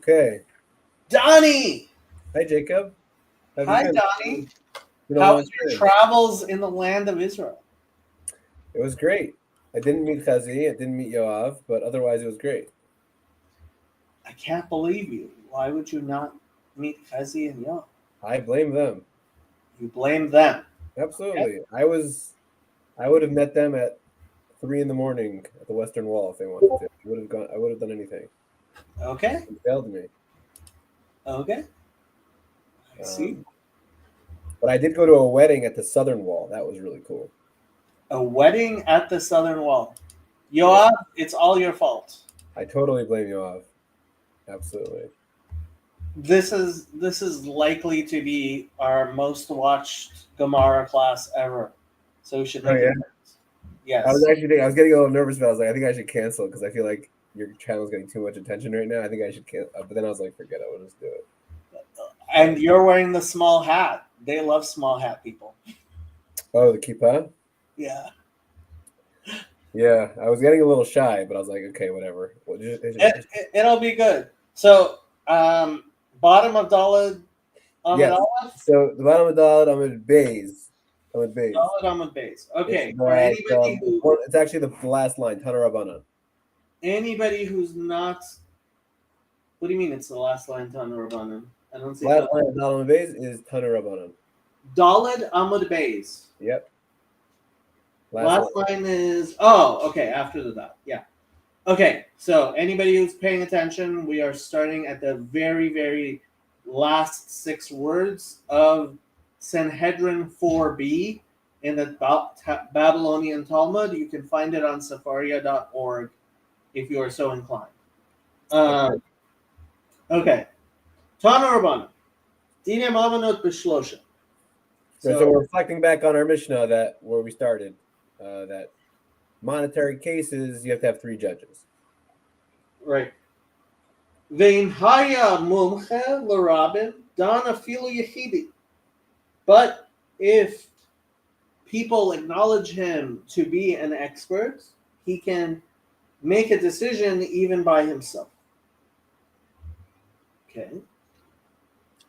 Okay. Donnie! Hi, Jacob. How've you Hi, been? Donnie. Been a How long was your time. travels in the land of Israel? It was great. I didn't meet Chazi. I didn't meet Yoav, but otherwise it was great. I can't believe you. Why would you not meet Chezi and Yo? I blame them. You blame them. Okay. Absolutely. I would have met them at 3 in the morning at the Western Wall if they wanted to. I would have gone. I would have done anything. Okay. They failed me. Okay. I see. Um, but I did go to a wedding at the Southern Wall. That was really cool. A wedding at the Southern Wall. Yeah, Yoav, it's all your fault. I totally blame Yoav. Absolutely. This is likely to be our most watched Gemara class ever. So we should Oh make yeah. it. Yes. I was getting a little nervous, but I was like, I think I should cancel because I feel like your channel's getting too much attention right now. I think I should cancel. But then I was like, forget it. We'll just do it. And you're wearing the small hat. They love small hat people. Oh, the kippah? Yeah. Yeah, I was getting a little shy, but I was like, okay, whatever. It'll be good. So, bottom of Dalad Ahmed Yes. Aleph, So the bottom of the Dalet, I'm at Bays. I'm at Bays. Dalad Ahmed Base. It's Okay, for it's actually the last line, Tana Rabbana. anybody who's not, what do you mean? It's the last line Tana Rabbanan? I don't see Last that. line of Dalet Ahmed Bays is Tana Rabbana. Dalad Ahmed Base. Yep. Last line is okay, after the dot. Yeah. Okay, so anybody who's paying attention, we are starting at the very, very last 6 words of Sanhedrin 4b in the Babylonian Talmud. You can find it on Sefaria.org if you are so inclined. Okay. Tana Rabbana. Dine Mamanot B'Shlosha. So we're reflecting back on our Mishnah that where we started, that monetary cases you have to have 3 judges. Right. Vein haya mumche l'rabin dan afilu yechidi. But if people acknowledge him to be an expert, he can make a decision even by himself. Okay.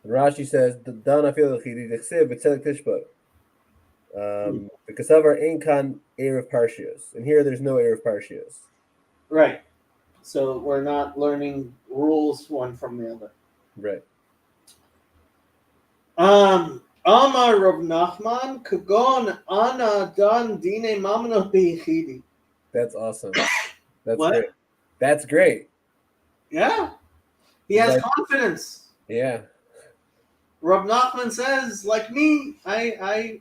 Rashi says, "Dana fil chidi dechsev b'tzedek tishpat." The Kasavar ain't kan erev parshios, and here there's no erev parshios. Right. So we're not learning rules one from the other. Right. Amar Rav Nachman kagon ana dan dine mamno beichidi. That's awesome. That's What? great. That's great. Yeah. He has confidence. Yeah. Rav Nachman says, like me, I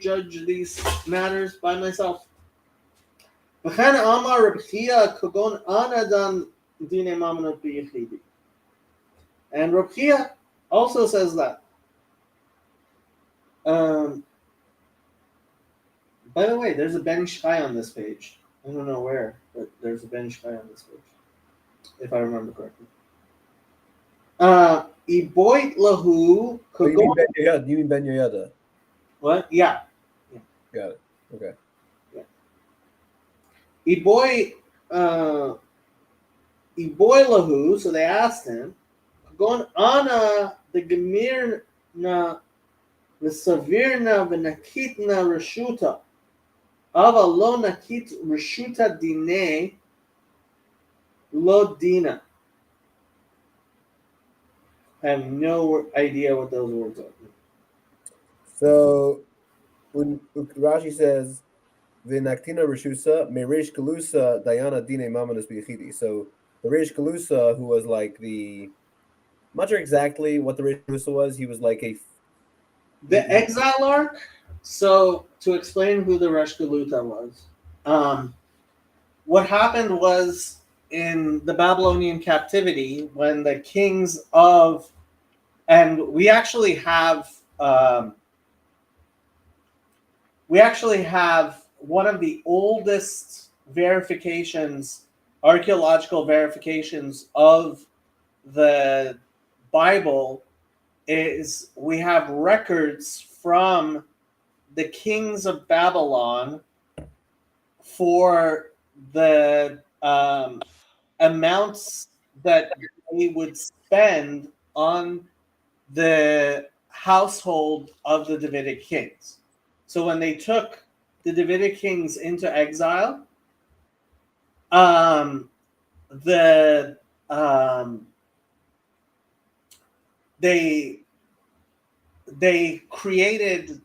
judge these matters by myself. And Rav Chia also says that. By the way, there's a Ben Shai on this page. I don't know where, but there's a Ben Shai on this page, if I remember correctly. Iboit lahu. You mean Ben Yoyada? What? Yeah. Got it. Okay. Iboy lahu. So they asked him, "Gon ana the gemir na v'savirna v'nakitna reshuta, ava lo nakit reshuta dine lo dina." I have no idea what those words are. So when Rashi says V'naktina Rishusa, Merish Galusa, Diana Dine Mamanus Bichidi. So the Rish Galusa, who was like I'm not sure exactly what the Rish Galusa was. He was like the exile arc. So to explain who the Rish Galuta was, what happened was in the Babylonian captivity when the kings of, and we actually have one of the oldest archaeological verifications of the Bible is we have records from the kings of Babylon for the amounts that they would spend on the household of the Davidic kings. So when they took the Davidic kings into exile, um, the they created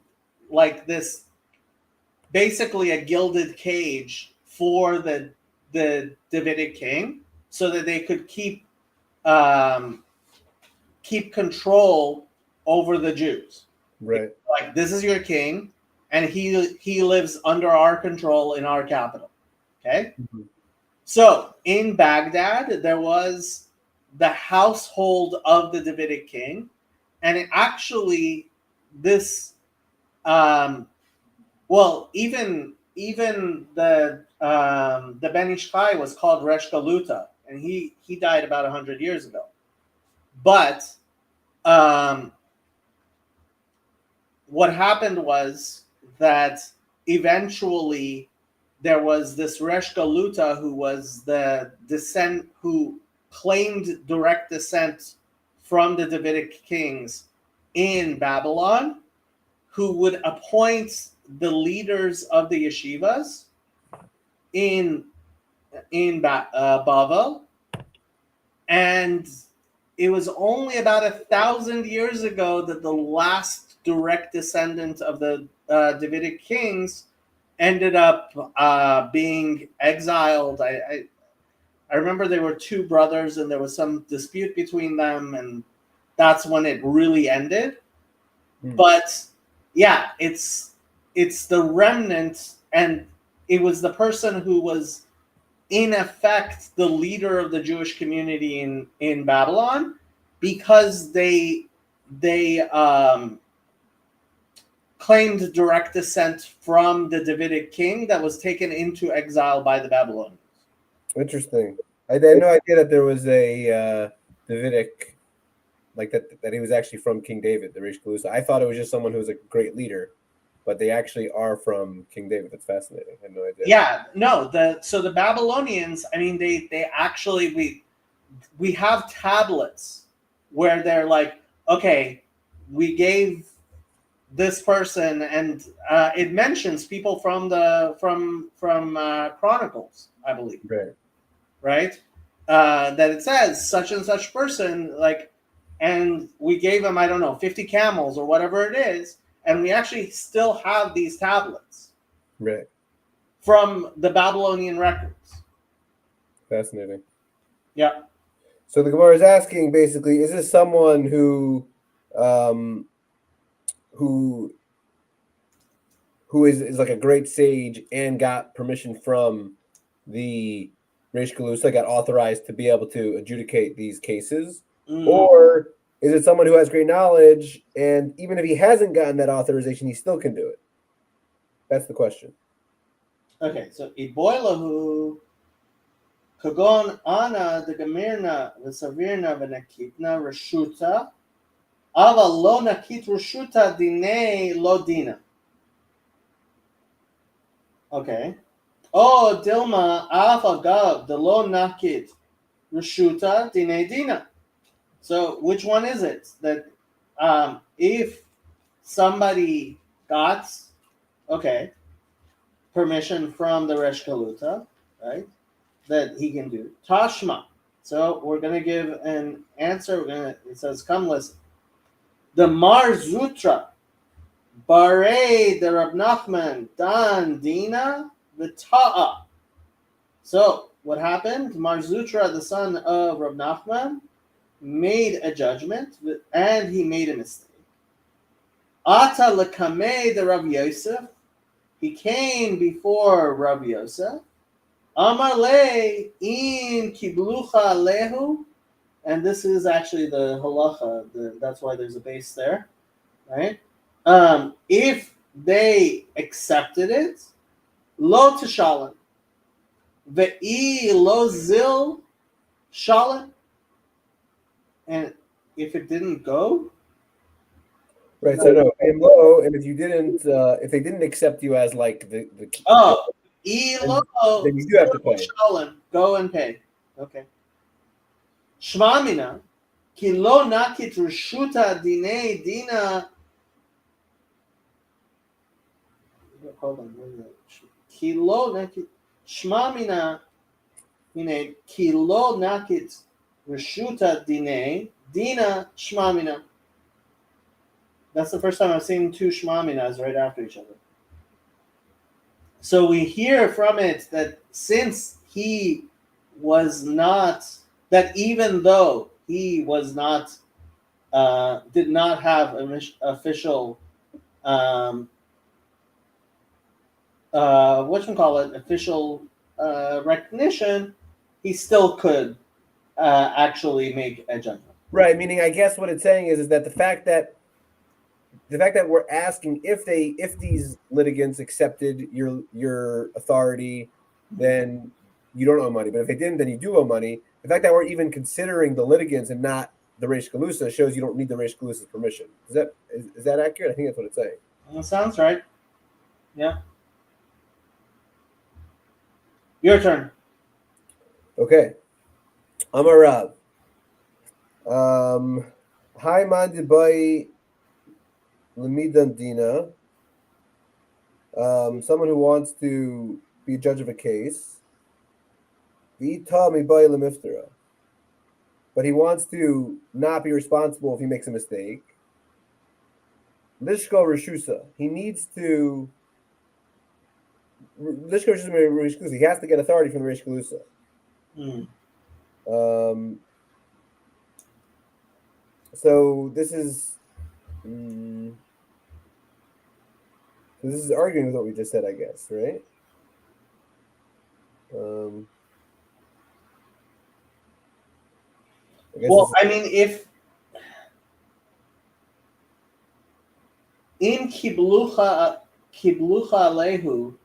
like this, basically a gilded cage for the Davidic king, so that they could um, keep control over the Jews. Right. Like, this is your king, and he lives under our control in our capital. Okay. Mm-hmm. So in Baghdad, there was the household of the Davidic king, and it actually this well, even the Ben Ish Chai was called Resh Galuta, and he died about 100 years ago. But what happened was that eventually there was this Resh Galuta who was the descent, who claimed direct descent from the Davidic kings in Babylon, who would appoint the leaders of the yeshivas in Bavel, and it was only about 1,000 years ago that the last direct descendant of the Davidic kings ended up being exiled. I remember there were two brothers, and there was some dispute between them, and that's when it really ended. But yeah, it's the remnant, and it was the person who was in effect the leader of the Jewish community in Babylon, because they claimed direct descent from the Davidic king that was taken into exile by the Babylonians. Interesting. I had no idea that there was a Davidic, like that he was actually from King David, the Rish Galusa. I thought it was just someone who was a great leader, but they actually are from King David. That's fascinating. I had no idea. Yeah, no, the Babylonians, I mean, they actually, we have tablets where they're like, okay, we gave this person, and it mentions people from Chronicles, I believe, right? That it says such and such person, like, and we gave him, I don't know, 50 camels or whatever it is, and we actually still have these tablets, right, from the Babylonian records. Fascinating. Yeah. So the Gemara is asking, basically, is this someone who is like a great sage and got permission from the Reish Galusa, got authorized to be able to adjudicate these cases? Or is it someone who has great knowledge, and even if he hasn't gotten that authorization, he still can do it? That's the question. Okay, so Iboilahu Kagon Ana the Gamirna Visavirna Venakitna Rashuta Ava Lo Nakit Rashuta Dine Lo Dina. Okay. Oh Dilma Alpha Gav the Lo Nakit Rashuta Dine Dina. So which one is it? That if somebody got permission from the Resh Galuta, right, that he can do Tashma. So we're gonna give an answer. It says, "Come listen." The Mar Zutra, Bare the Rab Nachman Dan Dina Vita'a. So what happened? Mar Zutra, the son of Rab Nachman, made a judgment, and he made a mistake. Ata Lakame the Rav Yosef, he came before Rav Yosef. Amar le in kiblucha lehu, and this is actually the halacha. That's why there's a base there, right? If they accepted it, lo teshalem, ve'i lo zil shalem, and if it didn't go, right? So no, and low, and if you didn't, if they didn't accept you as like the then you do have to pay. Shalem, go and pay. Okay. Shmamina, ki lo nakit rishuta dine dina. Hold on. Ki lo nakit shmamina, mine ki lo nakit rishuta dine dina shmamina. That's the first time I've seen two shmaminas right after each other. So we hear from it that since he was not, that even though he was not, did not have official, whatchamacallit, official recognition, he still could actually make a judgment. Right. Meaning, I guess what it's saying is that the fact that we're asking if these litigants accepted your authority, then you don't owe money. But if they didn't, then you do owe money. The fact that we're even considering the litigants and not the Reish Galusa shows you don't need the Reish Galusa's permission. Is that accurate? I think that's what it's saying. That sounds right. Yeah. Your turn. Okay. Amarav. Hi minded by Lamidan Dina. Someone who wants to be a judge of a case. But he wants to not be responsible if he makes a mistake. Lishko Rishusa. He needs to. Lishko Rishusa. He has to get authority from the Reish Galusa. So this is. So this is arguing with what we just said, I guess, right? I mean, if in kiblucha alehu,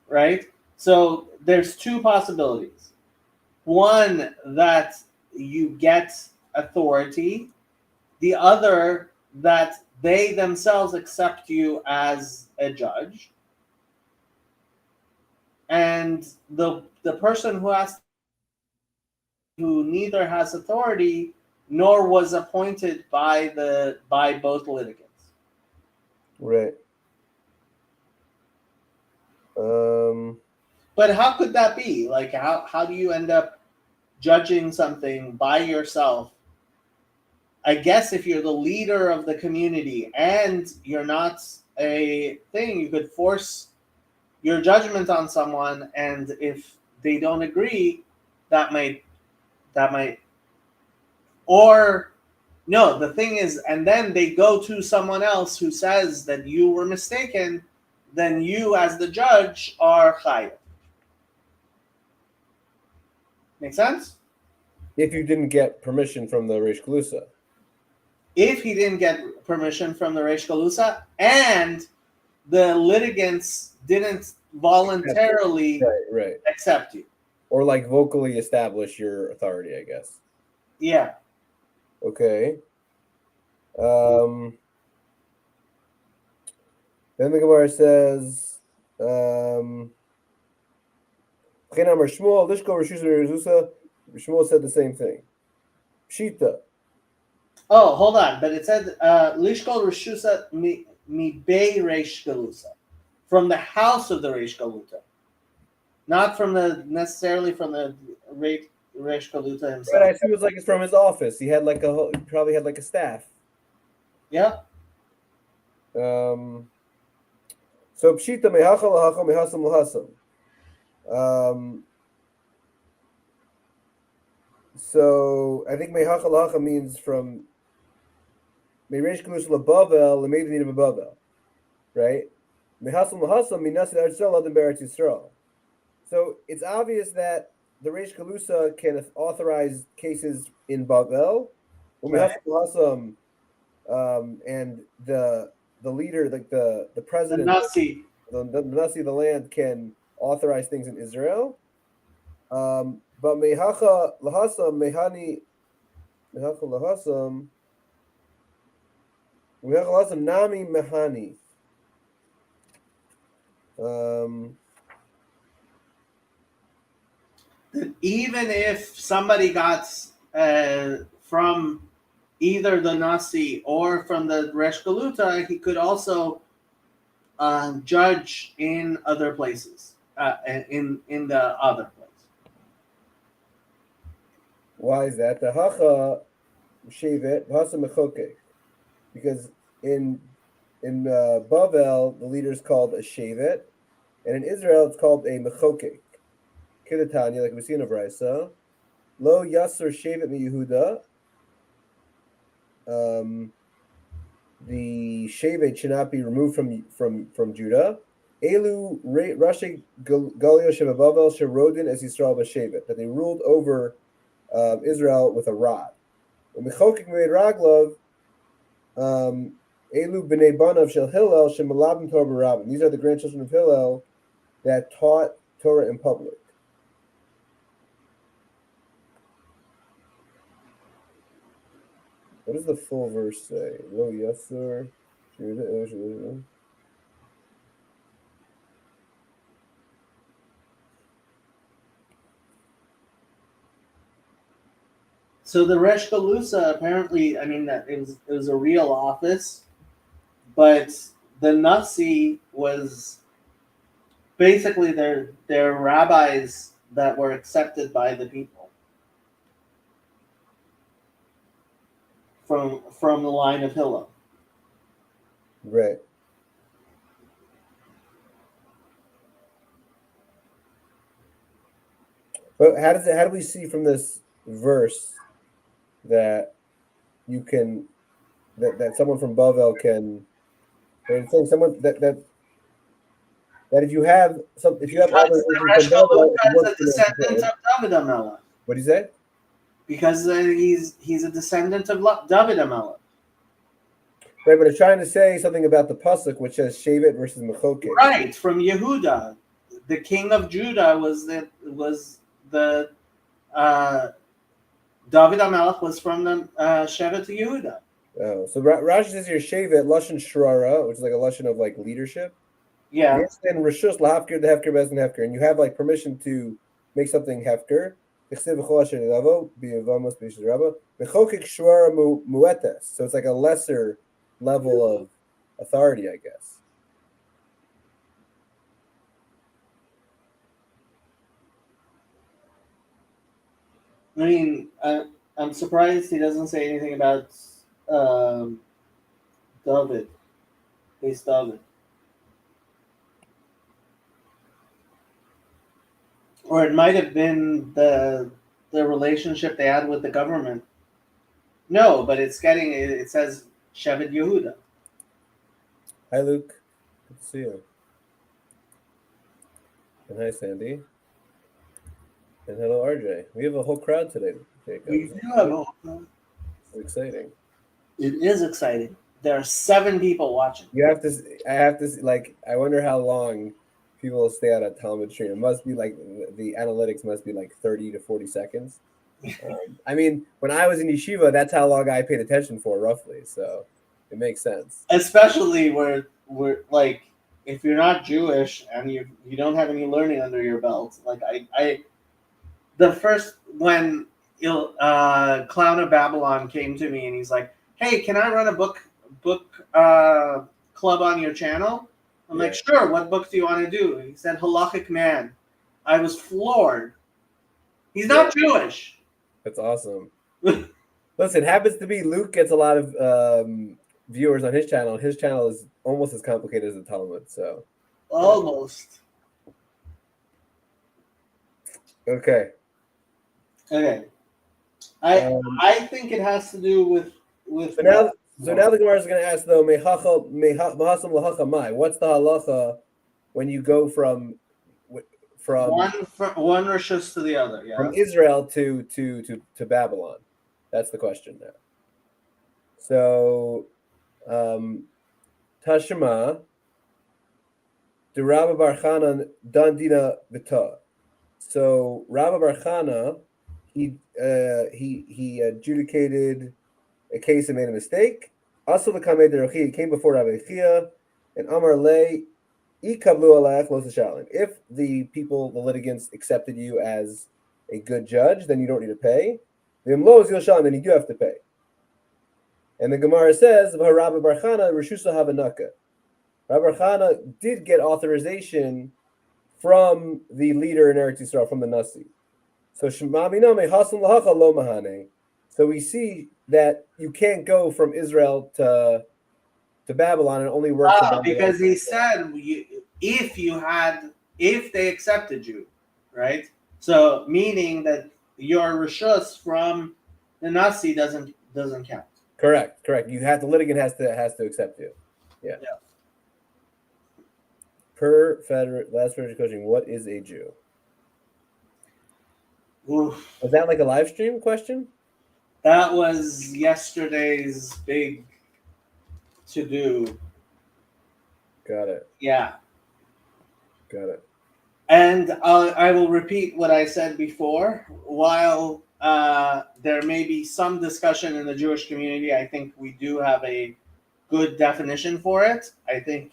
right? So there's two possibilities. One, that you get authority. The other, that they themselves accept you as a judge. And the person who neither has authority nor was appointed by both litigants. Right. But how could that be? Like, how do you end up judging something by yourself? I guess if you're the leader of the community and you're not a thing, you could force your judgment on someone, and if they don't agree, that might, or no, the thing is, and then they go to someone else who says that you were mistaken, then you as the judge are chayav. Make sense? If you didn't get permission from the Reish Galusa. If he didn't get permission from the Reish Galusa and the litigants didn't voluntarily accept you. Or like vocally establish your authority, I guess. Yeah. Okay. Then the Gemara says, Shmuel said the same thing. Pshita. Oh, hold on. But it said, Lishkol Rishusa mi bei Reish Galusa. From the house of the Reish Galuta. Not necessarily from the Reish Galuta himself. Right, I assume it was like it's from his office. He had like probably had like a staff. Yeah. So Pshita mehachal lahachal mehasam lahasam. So I think mehachal lahachal means from Reish Galusa labavel lemedin babavel, right? Mehasam lahasam minasid arzal adam beretz Yisrael. So it's obvious that the Reish Galusa can authorize cases in Bavel. Right. And the leader, like the president, the Nasi of the land, can authorize things in Israel. But mehacha lahasam nami mehani. Even if somebody got from either the Nasi or from the Resh Galuta, he could also judge in other places, in the other place. Why is that? The hacha shevet hasa mechokek, because in Bavel the leader is called a shevet, and in Israel it's called a mechokek. Kidatanya, like we see in a brisa, lo yasser shevet mi Yehuda. The shevet should not be removed from Judah. Elu Rashi Galio Shevabavel Sherodin as Yisrael b'shevet, that they ruled over Israel with a rod. Mechokek made Raglov. Elu b'nei banav shel Hillel shemalabim Torah b'rabim. These are the grandchildren of Hillel that taught Torah in public. What does the full verse say? Lo yasser. So the Resh Galusa, apparently, I mean, that it was a real office, but the Nasi was basically their rabbis that were accepted by the people from the line of Hillel. Right. But how do we see from this verse that you can that someone from Bavel can, it's saying someone that if you have other Resh Galuta is a descendant of David HaMelech. What do you say? Because he's a descendant of David HaMelech. Right, but it's trying to say something about the pasuk, which says shevet versus mechokek. Right, from Yehuda, the king of Judah was the David HaMelech was from the Shevet Yehuda. Oh, so Rashi says here shevet lashon shrara, which is like a lashon of like leadership. Yeah. And rishus lahafker the hefker bezin hefker, and you have like permission to make something hefker. So it's like a lesser level of authority, I guess. I mean, I'm surprised he doesn't say anything about David. He's David. Or it might have been the relationship they had with the government. No, but it says Shevet Yehuda. Hi, Luke. Good to see you. And hi, Sandy. And hello, RJ. We have a whole crowd today, Jacob. We do have a whole crowd. It's exciting. It is exciting. There are 7 people watching. I wonder how long people will stay on a Talmud stream. It must be like, the analytics must be like 30 to 40 seconds. I mean, when I was in yeshiva, that's how long I paid attention for, roughly. So it makes sense. Especially where like, if you're not Jewish and you don't have any learning under your belt, like the first when Clown of Babylon came to me and he's like, "Hey, can I run a book club on your channel?" I'm like, "Sure. What book do you want to do?" He said, "Halachic Man." I was floored. He's not Jewish. That's awesome. Listen, happens to be Luke gets a lot of viewers on his channel. His channel is almost as complicated as the Talmud. So almost. Okay. I think it has to do with. So now the Gemara is going to ask though, what's the halacha when you go from one rishus to the other? Yeah. From Israel to Babylon. That's the question now. So, Tashima, the Rabbi Bar Chana Dandina Vita. So Rabbi Bar Chana, he adjudicated a case and made a mistake. Also, the Kamei Derochi, he came before Rabbi Chia and Amar Lei. If the litigants accepted you as a good judge, then you don't need to pay. V'imlo Yoshan, then you do have to pay. And the Gemara says, Rabbi Bar Chana Rishusa Havanaka. Rabbi Bar Chana did get authorization from the leader in Eretz Yisrael, from the Nasi. So Shemamina Hasan Lahacha Lo Mahane. So we see that you can't go from Israel to Babylon and only work for Babylon. Because he said if they accepted you, right? So meaning that your rishus from the Nasi doesn't count. Correct. The litigant has to accept you. Yeah. Per last Federation coaching, what is a Jew? Oof. Was that like a live stream question? That was yesterday's big to-do. Got it. Yeah. Got it. And I will repeat what I said before. While there may be some discussion in the Jewish community, I think we do have a good definition for it. I think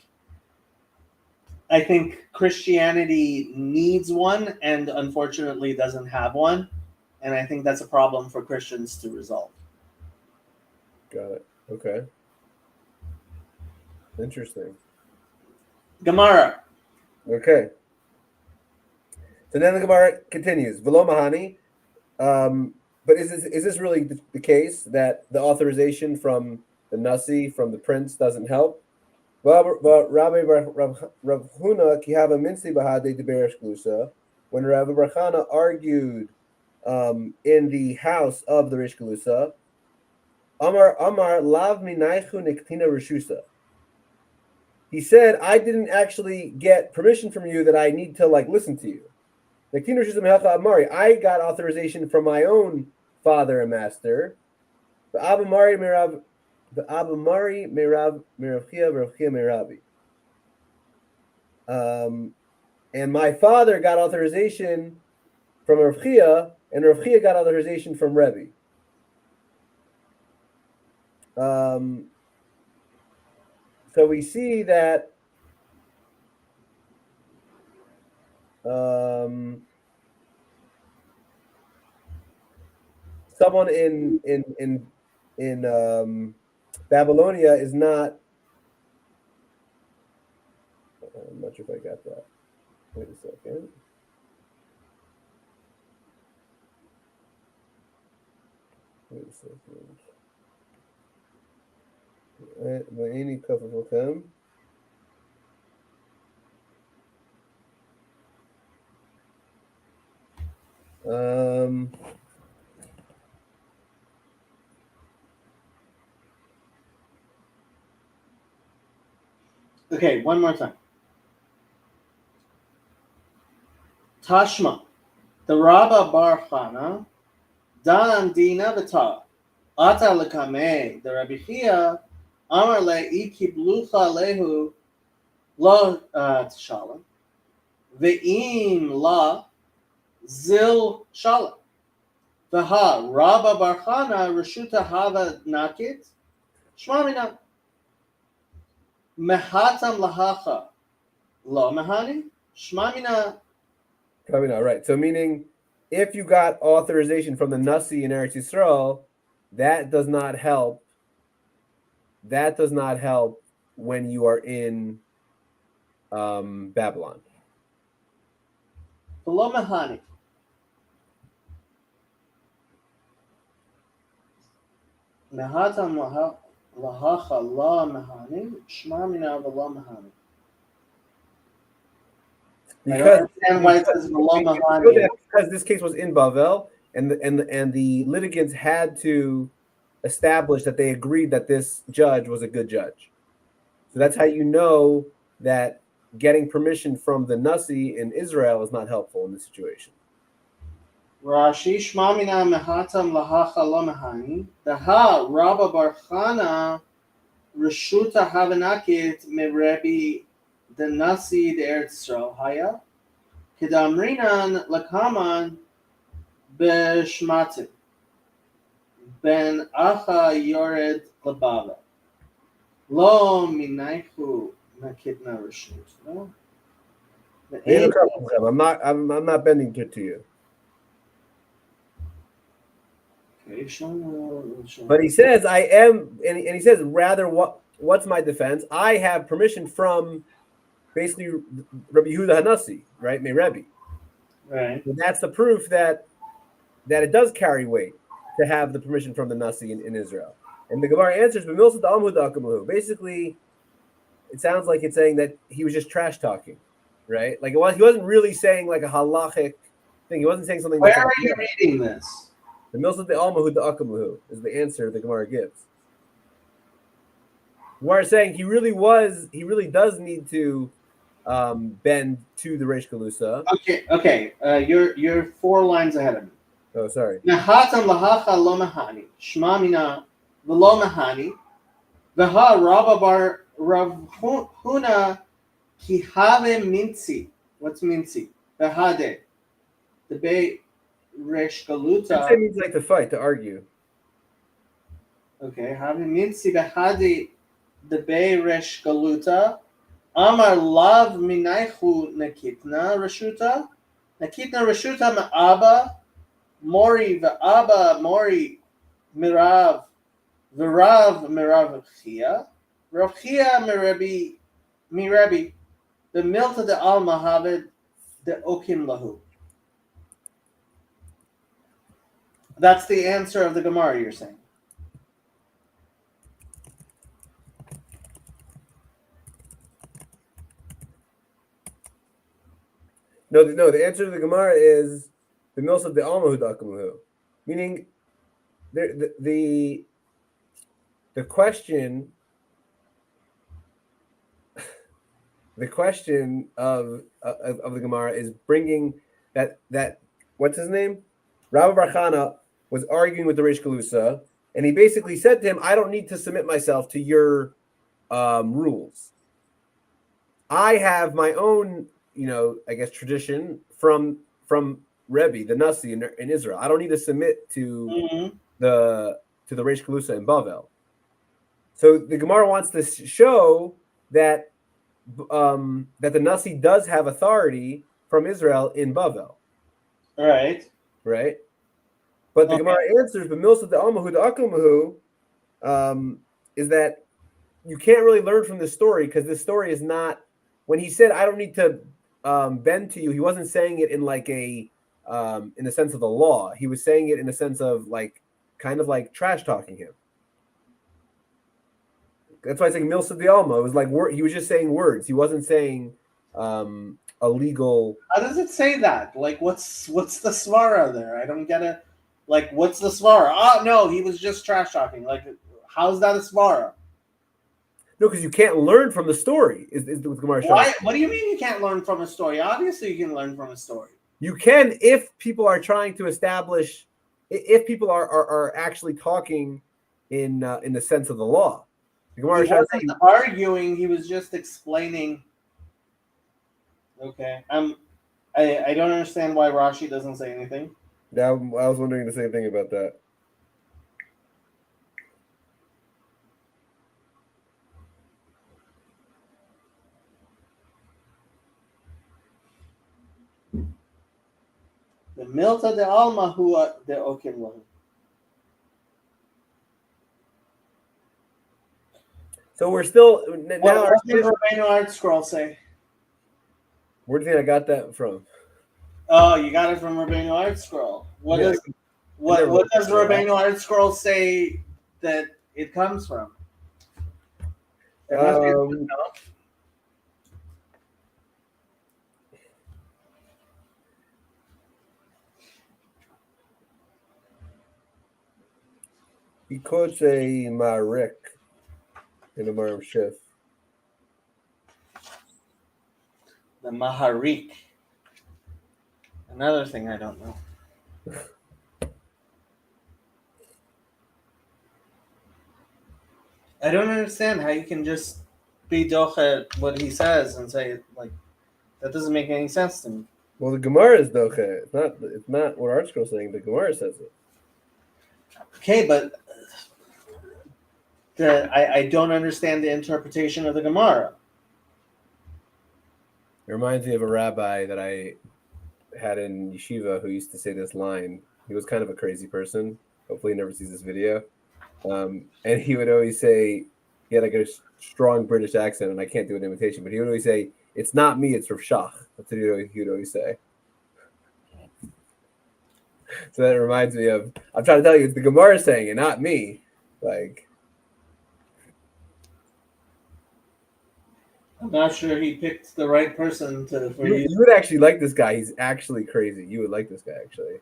Christianity needs one and unfortunately doesn't have one. And I think that's a problem for Christians to resolve. Got it. Okay. Interesting. Gemara. Okay. So then the Gemara continues. V'lo mahani. But is this really the case that the authorization from the Nasi, from the prince, doesn't help? Rabbi Rav Huna kihava minsi bahade deberesh glusa. When Rabbi Bar Chana argued in the house of the Rish Galusa, Amar lav minaychu niktina reshusa. He said, I didn't actually get permission from you that I need to listen to you. Niktina reshusa mehacha amari. I got authorization from my own father and master. The abamari merav meravchia merabi. And my father got authorization from Rav Chia, and Rav Chia got authorization from Rebbe. So we see that someone in Babylonia is not. I'm not sure if I got that. Wait a second. Any couple will come. Okay, one more time. Tashma, the Rabba Bar Chana, Dan Dina B'ta, Ata Lekame, the Rabbi Chia, Amar Le'i Kiblucha Lehu, Lo Tshalem, Ve'im La, Zil Shalom, V'ha Rabba Bar Chana, Reshuta Hava Nakit, Shmamina, Mehatam Lahacha, Lo Mehani, Shmamina. Probably not right. So meaning, if you got authorization from the Nasi in Eretz Yisrael, that does not help. That does not help when you are in Babylon. Lo Mehani. Mehatam Lahacha Lo Mehani, Shmamina V'Lo Mehani. Because this case was in Bavel, and the litigants had to establish that they agreed that this judge was a good judge. So that's how you know that getting permission from the Nasi in Israel is not helpful in this situation. Rashi Shmamina Mehatam Lahacha Lo Mehani, Daha Rabba Bar Chana Reshuta Havanakit Merebi the Nasi the Eretz Yisrael Haya Kedamrinan Lakaman Beshmatim Ben Acha Yored Labava Lo Minaichu Nakitna Reshut. No? I'm not bending to you. Okay, but he says, I am, and he says, rather, what's my defense? I have permission from basically Rabbi Yehuda Hanassi, right? May Rebbe. Right. And that's the proof that it does carry weight to have the permission from the Nasi in Israel. And the Gemara answers, basically, it sounds like it's saying that he was just trash talking, right? Like he wasn't really saying like a halachic thing. He wasn't saying something. Where that's are like, you reading this? The Milsad the Almahud the Akamuhu is the answer the Gemara gives. Gemara is saying he really does need to bend to the Reish Galusa. Okay. You're 4 lines ahead of me. Oh, sorry. Nahatan lahacha lo mahani, shma mina v'lo mahani, v'ha Rabba bar Rav Huna ki have minsi. What's minsi? V'hade. The Bei Resh Galuta. It means like to fight, to argue. Okay, have minsi v'hade the Bei Resh Galuta. Amar lav minaychu nakitna reshuta. Nakitna reshuta ma'aba. Mori v'Abba Mori Mirav V'Rav Mirav Chia Rav Chia Mirabi the Milta de Alma Havid the Okim Lahu. That's the answer of the Gemara you're saying. No, the answer to the Gemara is the Milsad the Almahu Dakamuhu. Meaning the question of the Gemara is bringing that what's his name? Rabbi Bar Chana was arguing with the Reish Galusa, and he basically said to him, I don't need to submit myself to your rules. I have my own, I guess, tradition from Rebbe, the Nasi in Israel. I don't need to submit to the Reish Galusa in Bavel. So the Gemara wants to show that the Nasi does have authority from Israel in Bavel. Right. But the Gemara answers, but Milsa the Almahu the Akamuhu, is that you can't really learn from this story because this story is not. When he said, "I don't need to bend to you," he wasn't saying it in like a in the sense of the law. He was saying it in the sense of like kind of like trash talking him. That's why I saying Milsa the Alma. It was like he was just saying words. He wasn't saying a legal. How does it say that? Like, what's the svara there? I don't get it. Like, what's the svara? Oh no, he was just trash talking. Like, how's that a svara? No, because you can't learn from the story. Is what Gemara showing. What do you mean you can't learn from a story? Obviously, you can learn from a story. You can if people are trying to establish, if people are actually talking in the sense of the law. The Gemara he wasn't arguing; he was just explaining. Okay, I don't understand why Rashi doesn't say anything. Yeah, I was wondering the same thing about that. The Milta de Alma who the Okim Lahu. So we're still now. What does Rabbeinu Art Scroll say? Where do you think I got that from? Oh, you got it from Rabbeinu Art Scroll. What does Rabbeinu Art Scroll say that it comes from? He quotes a Marek in the Maram Shif. The Maharik. Another thing I don't know. I don't understand how you can just be doche what he says and say like that doesn't make any sense to me. Well, the Gemara is doche. It's not what Art Scroll's saying. The Gemara says it. Okay, but I don't understand the interpretation of the Gemara. It reminds me of a rabbi that I had in yeshiva who used to say this line. He was kind of a crazy person. Hopefully he never sees this video. And he would always say, he had like a strong British accent, and I can't do an imitation, but he would always say, "It's not me, it's Rav Shach." That's what he would always say. So that reminds me of, I'm trying to tell you, it's the Gemara saying it, not me. Like, I'm not sure he picked the right person for you. You would actually like this guy. He's actually crazy. You would like this guy, actually.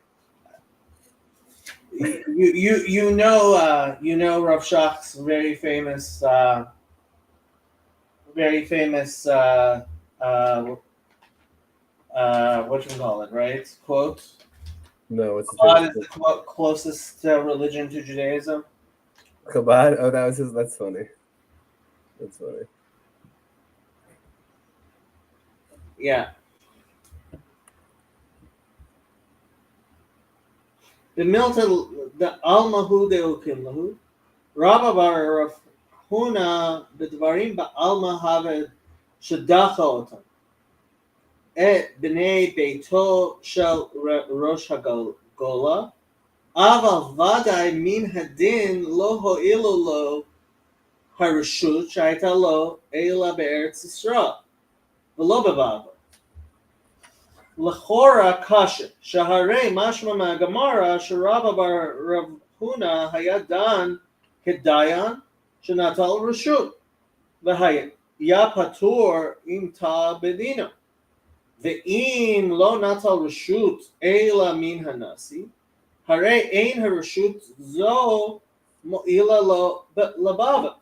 You know Rav Shach's very famous what you call it, right? Quote. No, what's God is the closest religion to Judaism. Chabad? Oh, that was his. That's funny. That's funny. Yeah. The Milton, the Almahu Deukimlahu, Rabba Bar Rav Huna B'dvarim Ba'alma Haved Shadacha Otam. Et B'nei Beito Shel Rosh HaGola, Aval Vadai Min Hadin Lo Ho'ilu Lo Harashut Shaita Lo Eila Be'eretz Yisrael. V'lo B'Bava. L'chora kasha shaharei mashma ma'gamara sharaba bar Rav Huna hayadan kedayan shenatal reshut v'haya patur im ta bedina ve'im lo natal reshut ela min hanasi harei ein hareshut zo mo'ila lo labava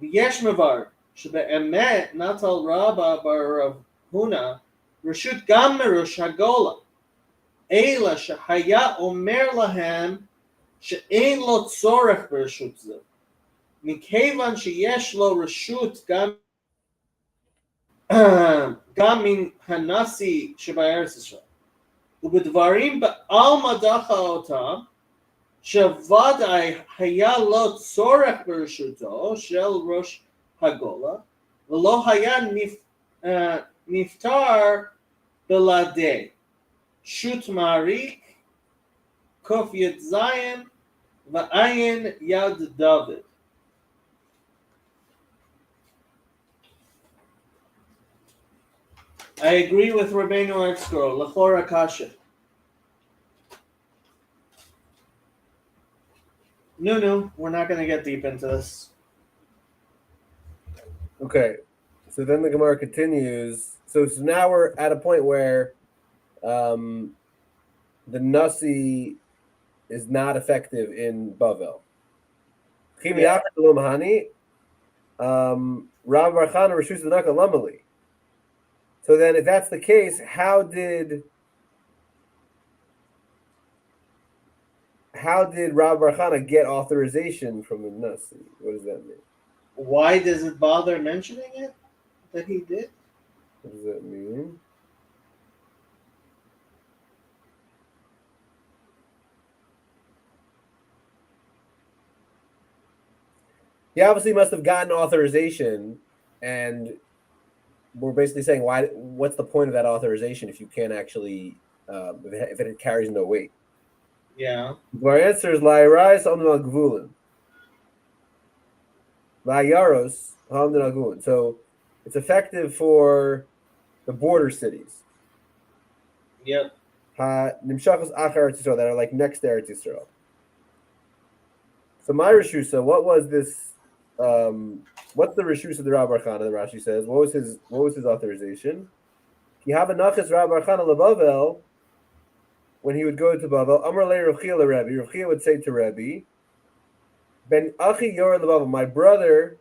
v'yesh mevar shebe'emet natal Rabba bar Rav Huna Reshut gam merush hagola, Eila shehaya omer lahem she'ein lo tzorech bereshut ze, mikevan sheyesh lo reshut gam min hanasi shebaeretz Yisrael, ubedvarim ba'alma dacha otam, shevadai haya lo tzorech bereshuto shel rosh hagola, v'lo haya niftar Beladeh, Shut Marik, Kof Yed Zayin, Va'ayin Yad David. I agree with Rabbeinu Artscroll, L'chora Kasha. No, we're not going to get deep into this. Okay, so then the Gemara continues. So now we're at a point where the Nasi is not effective in Bavel. Yeah. So then if that's the case, how did Rav Bar Chana get authorization from the Nasi? What does that mean? Why does it bother mentioning it that he did? What does that mean? He obviously must have gotten authorization, and we're basically saying, what's the point of that authorization if you can't actually, if it carries no weight? Yeah. Our answer is La'arais Omnal Gvulin. La'yaros Omnal Gvulin. So it's effective for the border cities. Yep. Nimshachos Achar Eretz Yisrael, that are like next to Eretz Yisrael. So my Rishusa, what was this? What's the Rishusa of the Rav Bar Chana? The Rashi says, what was his authorization? He have a nachas Rav Bar Chana leBavel. When he would go to Bavel, Amar le Rav Chia leRebbi. Rav Chia would say to Rebbe, Ben Achi Yor leBavel. My brother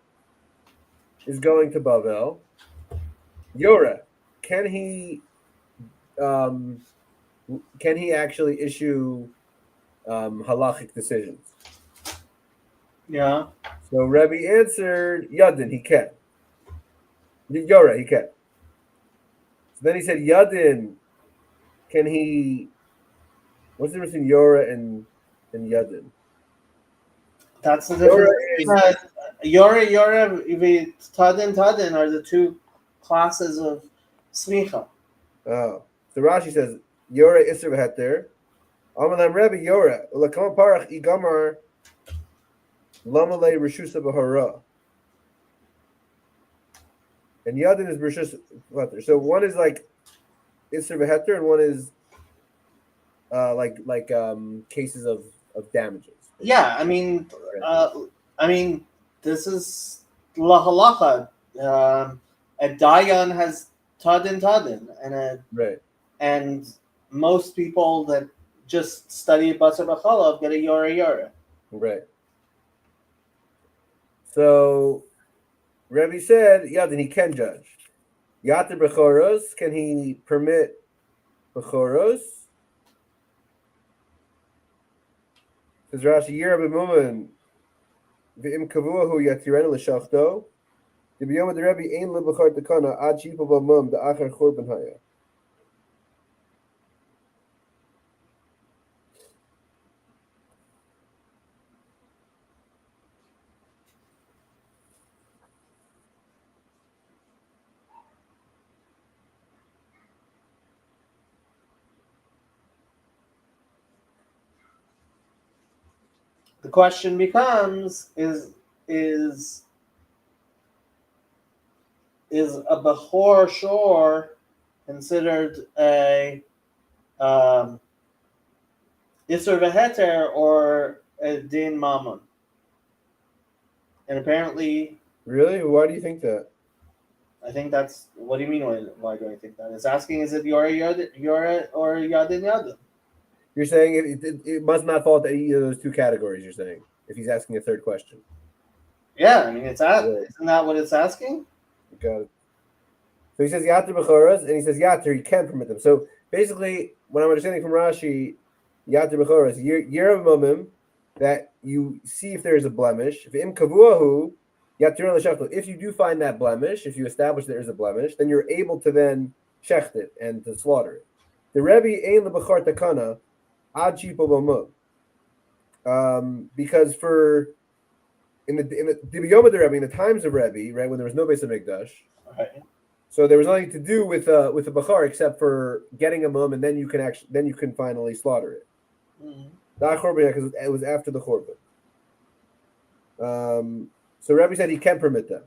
is going to Bavel. Yora, can he actually issue halachic decisions? Yeah. So Rebbe answered, Yadin, he can. Yora, he can. So then he said, Yadin, can he? What's the difference between Yora and Yadin? That's the difference. Yora, Tadin are the two classes of smicha. Oh, so Rashi says Yora Isser v'Heter, Amalam Rebbe Yora. Ulakam Parach Igamar Lamale Rishusa Bahara. And Yadin is Rishus Heter. So one is like Isser Heter, and one is like cases of damages. Basically. Yeah, I mean, this is la halacha. A dayan has tadin, Right. and most people that just study basar b'chalav get a yora. Right. So Rebbe said, yeah, then he can judge. Yater Bechoros, can he permit Bechoros? Says Rashi, Yir Abimuman, V'im Kavuahu Yatirenu L'Shachto, the Biyom the Rebbe Ein Lebechar Tekana, Ad Shipa Bamum, the Achar Chorban Haya. The question becomes: is a bechor shor considered a isur v'heter or a din mammon? And apparently, Really? Why do you think that? I think that's what do you mean? Why do I think that? It's asking: is it yora or yadin? You're saying it must not fall to either of those two categories, you're saying, if he's asking a third question. Yeah, I mean, isn't that what it's asking? Got it. So he says Yater Bechoros, and he says Yater, he can permit them. So basically, what I'm understanding from Rashi, Yater Bechoros, Yer Mumim, that you see if there is a blemish. If you do find that blemish, if you establish there is a blemish, then you're able to then shecht it and to slaughter it. The Rebbe Ein Lebechar Takana, Ad Shipo Bamum. Because for in the Rebbe, in the times of Rebbe, right, when there was no Beis Hamikdash, Right. so there was nothing to do with a bachar except for getting a mum, and then you can finally slaughter it. Mm-hmm. Not korban because it was after the korban. So Rebbe said he can permit them.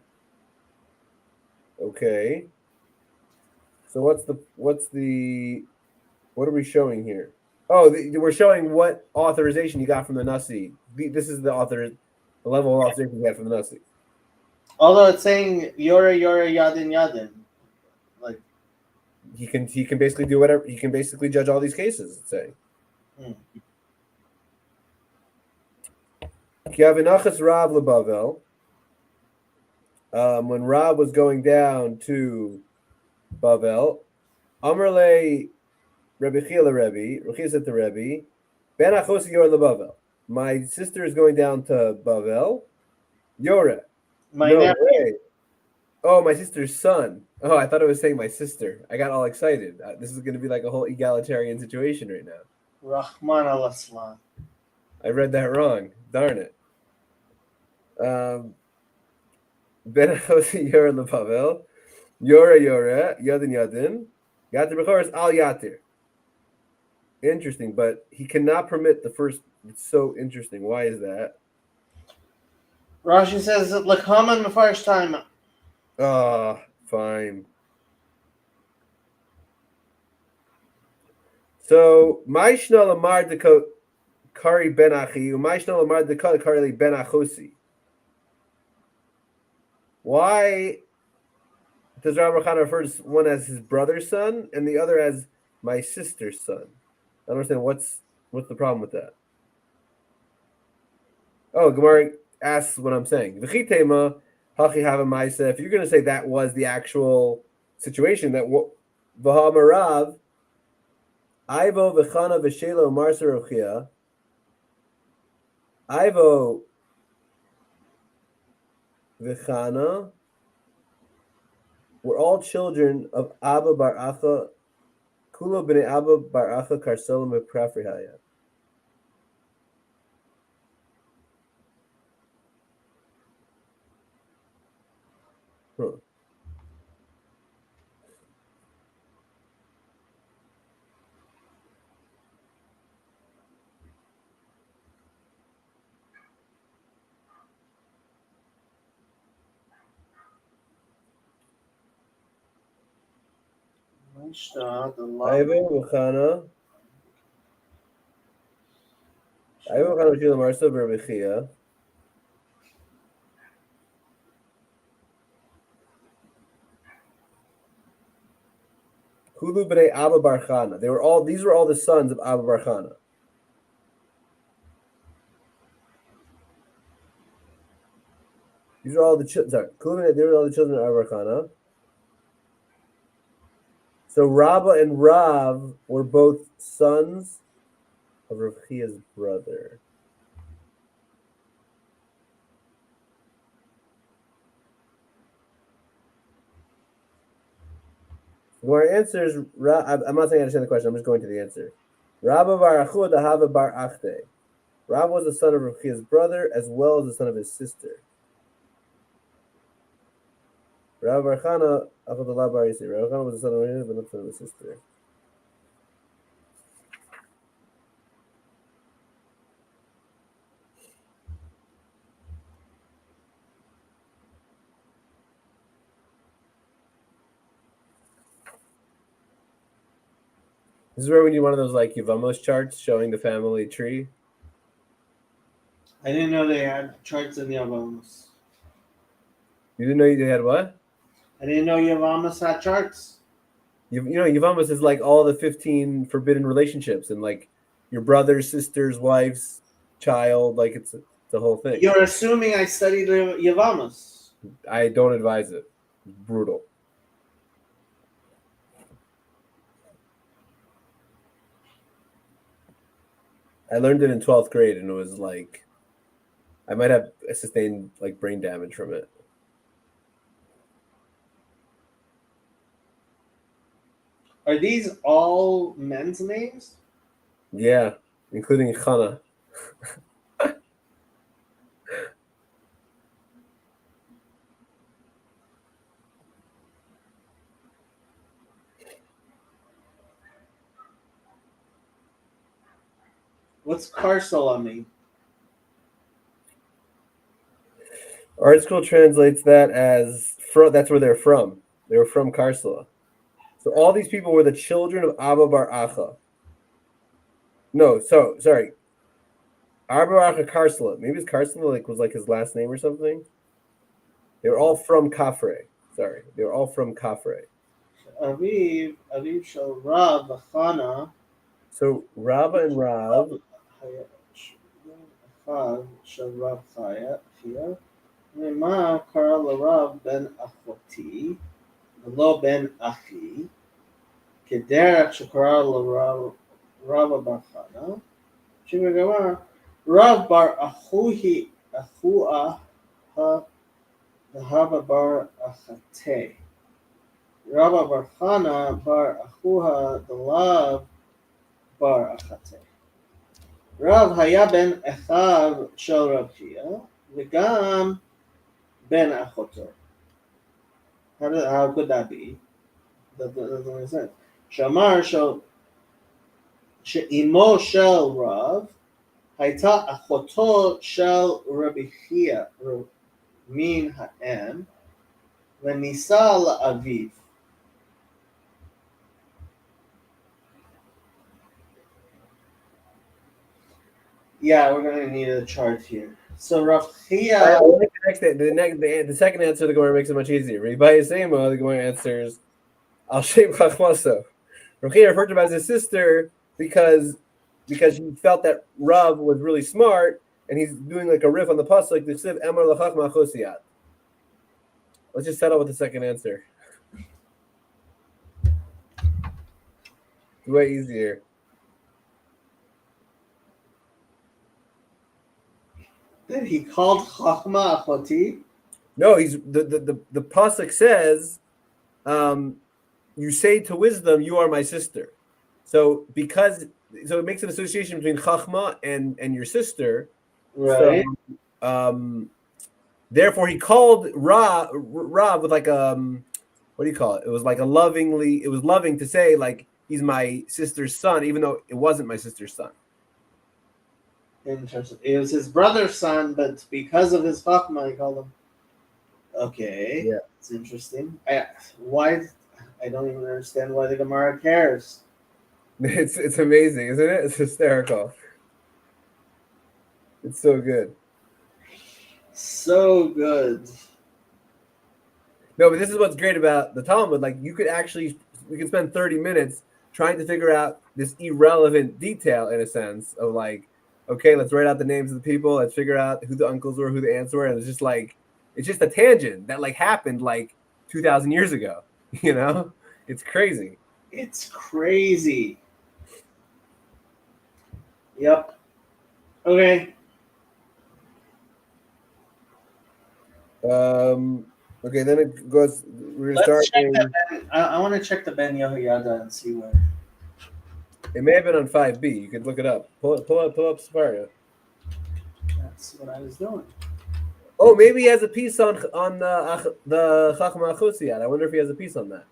Okay. So what are we showing here? Oh, we're showing what authorization you got from the Nasi. This is the level of authorization you got from the Nasi. Although it's saying yora yadin, like He can basically do whatever. He can basically judge all these cases. It's saying. Kiavinachas Rav leBavel. When Rav was going down to Bavel, Amrle Rebbe Chila Rebbe said to Rebbe, Ben Achosi Yor leBavel. My sister is going down to Bavel. Yore. my No nephew. way. Oh, my sister's son. Oh, I thought it was saying my sister. I got all excited. This is going to be like a whole egalitarian situation right now. Rahman al-Aslan. I read that wrong. Darn it. Ben Achosi Yor leBavel. Yora, Yadin. Yatir Bechor is Al Yatir. Interesting, but he cannot permit the first. It's so interesting. Why is that? Rashi says that Lakaman the first time. Ah, fine. So, Maishna Lamar de Kari Ben Achi, Maishna Lamar de Kari Ben Achosi. Why does Rabbi Khan refer to one as his brother's son and the other as my sister's son? I don't understand what's the problem with that. Oh, Gemara asks what I'm saying. V'chitema hachi hava ma'aseh. If you're going to say that was the actual situation, that v'hamarav Ivo v'chana v'shelo marsa rochia. Ivo v'chana were all children of Abba bar Acha. Kulo b'nei Abba bar Acha karsolim v'prafrihaya. Huh. Ishta, the love. Ayve Uchana. Ayve Uchana Shila Marsa Berbechia. Hulu b'nei Abba Bar Chana. These were all the sons of Abba Bar Chana. These are all the children. Sorry, they were all the children of Abba Bar Chana. So Rabba and Rav were both sons of Rav Chia's brother. Our answer is, I'm not saying I understand the question, I'm just going to the answer. Rabba bar Achua Dahava bar Achte. Rabba was the son of Rav Chia's brother as well as the son of his sister. Rabba bar Chana, Achudallah bar Yisri. Rabba Chana was the son of his, but not the son of his sister. This is where we need one of those like Yevamos charts showing the family tree. I didn't know they had charts in Yavamas. You didn't know they had what? I didn't know Yavamas had charts. You know, Yevamos is like all the 15 forbidden relationships and like your brother's, sister's, wife's, child. Like it's the whole thing. You're assuming I studied Yavamas. I don't advise it. It's brutal. I learned it in 12th grade, and it was like I might have sustained like brain damage from it. Are these all men's names? Yeah, including Chana. What's Karsala mean? Art School translates that as that's where they're from. They were from Karsala. So all these people were the children of Abba Bar Acha. No, sorry. Abba Bar Acha Karsala. Maybe it's Karsala was like his last name or something. They were all from Kafre. Sorry, they were all from Kafre. Aviv shel Rav Chana. So Rabba and Rav. shel Rav Chia. Ma kara l'Rav ben Achoti, v'lo ben Achi, kederach shekara l'Rav bar Chana. Shemegama Rav bar Achuhi Achua Hava bar Achate. Rabba bar Chana bar Achuha Dalav bar Achate. Rav haya ben Echav shel Rav Chia, v'gam ben Achoto. How could that be? That doesn't make sense. Shamar shel she'imo shel Rav hayta Achoto shel Rabbi Chia min ha'em v'nisa la'aviv. Yeah, we're gonna need a chart here. So Rav Chia. The second answer, the Gemara makes it much easier. By Yisema, the Gemara answers, "Al Shem Chachmaso." Rav Chia referred to him as his sister because he felt that Rav was really smart, and he's doing like a riff on the pasuk. The Siv Emar L'Chachma Chosiyat. Let's just settle with the second answer. It's way easier. Then he called Chachma Achoti. No, he's the pasuk says, you say to wisdom, you are my sister. So it makes an association between Chachma and your sister. Right. So, therefore, he called Rav with like what do you call it? It was like it was loving to say like he's my sister's son, even though it wasn't my sister's son. Interesting. It was his brother's son, but because of his chachma, he called him. Okay, yeah, it's interesting. Why? I don't even understand why the Gemara cares. It's amazing, isn't it? It's hysterical. It's so good. So good. No, but this is what's great about the Talmud. Like we can spend 30 minutes trying to figure out this irrelevant detail in a sense of like, okay, let's write out the names of the people, let's figure out who the uncles were, who the aunts were, and it's just a tangent that like happened like 2,000 years ago. It's crazy. It's crazy. Yep. Okay. Okay, then it goes. We're gonna start. Let's check I want to check the Ben Yehoyada and see where. It may have been on 5B. You could look it up. Pull up Safari. That's what I was doing. Oh, maybe he has a piece on the Chacham HaChutziad. I wonder if he has a piece on that.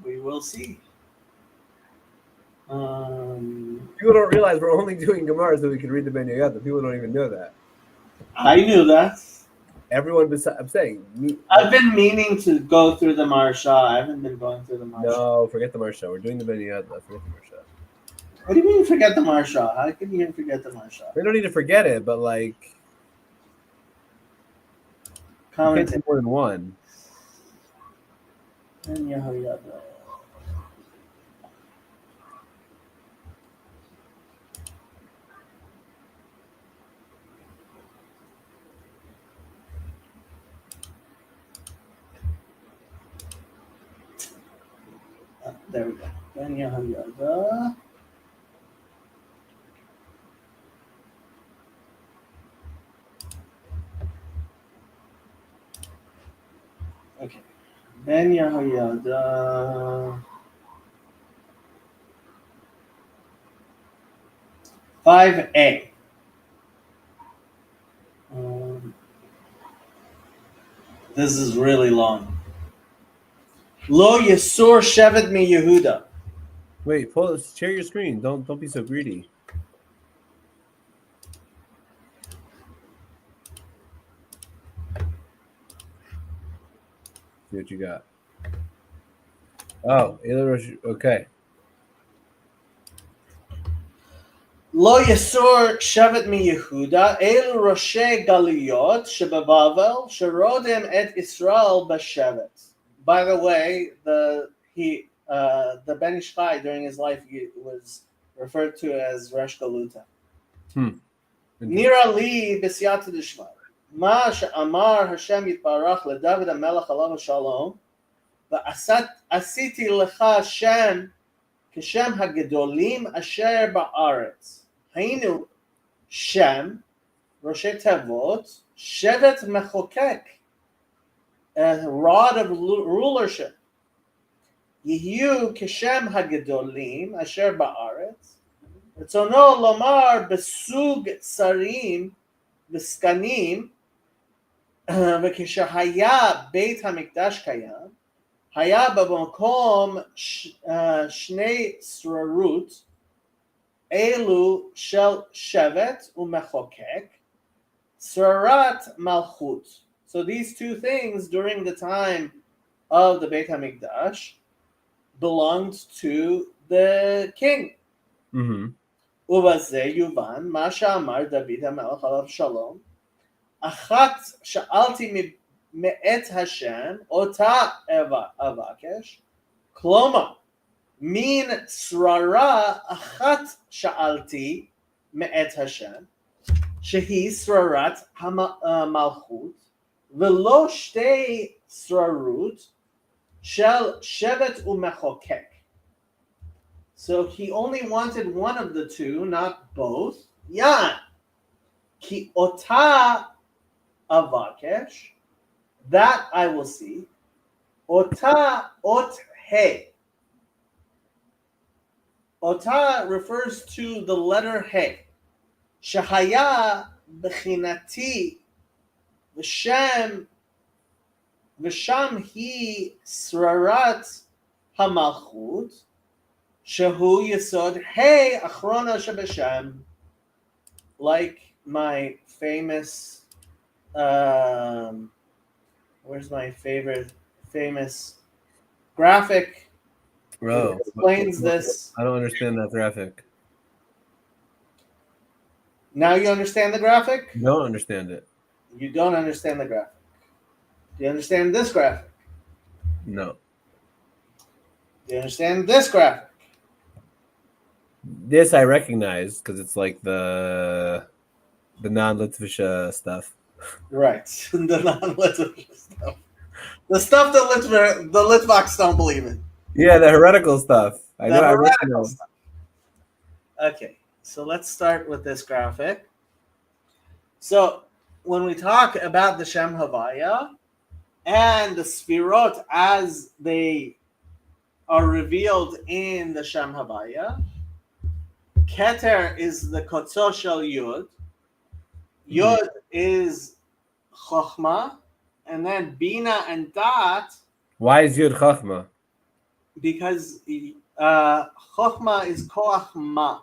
We will see. People don't realize we're only doing Gemara so we can read the Ben Yehoyada. People don't even know that. I knew that. Everyone besides, I'm saying. I've been meaning to go through the Marsha. I haven't been going through the Marsha. No, forget the Marsha. We're doing the Ben Yehoyada. Forget the Marsha. What do you mean forget the Marsha? How can you forget the Marsha? We don't need to forget it, but like. You can't do more than one. Ben Yehoyada. There we go. Ben Yehoyada. Okay. Ben Yehoyada. 5A. This is really long. Lo Yisur Shevet mi Yehuda. Wait, share your screen. Don't be so greedy. See what you got. Oh, okay. Lo Yisur Shevet mi Yehuda El Roshei Galiyot Shebebavel Sherodem et Israel Bashevet. By the way, the Ben Ish Chai during his life was referred to as Resh Galuta. Nira li b'siyata d'shmai. Ma she'amar Hashem yitbarach leDavid HaMelech alav shalom v'asiti lecha Shem כשם הגדולים אשר בארץ. היינו שם, ראשי תיבות, שבט מחוקק, a rod of rulership. יהיו כשם הגדולים אשר בארץ. רצונו לומר בסוג שרים וסגנים, וכשהיה בית המקדש קיים, היה במקום שני שררות, אלו של שבט ומחוקק, שרת מלכות. So these two things during the time of the Beit HaMikdash belonged to the king. ובזה יובן מה שאמר דוד המלך עליו שלום, אחת שאלתי מאת השם, אותה אבקש, כלומר, מין שררה אחת שאלתי מאת השם, שהיא שררת המלכות, ולא שתי שררות של שבט ומחוקק. So he only wanted one of the two, not both. Yan. Ki אותה אבקש, that I will see. Ota ot he. Ota refers to the letter he. Shahaya b'chinati v'sham hi srarat hamalchut shehu yesod he achrona shebeshem. Like my famous where's my famous graphic Bro, It explains this. I don't understand that graphic. Now you understand the graphic? You don't understand it. You don't understand the graphic. Do you understand this graphic? No. Do you understand this graphic? This I recognize because it's like the non-Litvish stuff. Right. The non-Litvish stuff. The stuff that the Litvaks don't believe in. Yeah, the heretical stuff. I The know. I heretical know. stuff. Okay, so let's start with this graphic. So when we talk about the Shem Havaya and the Sfirot as they are revealed in the Shem Havaya, Keter is the Kotzor Shel Yud. Yud is Chochma, and then Bina and Dat. Why is Yud Chachma? Because Chochma is Koach Ma.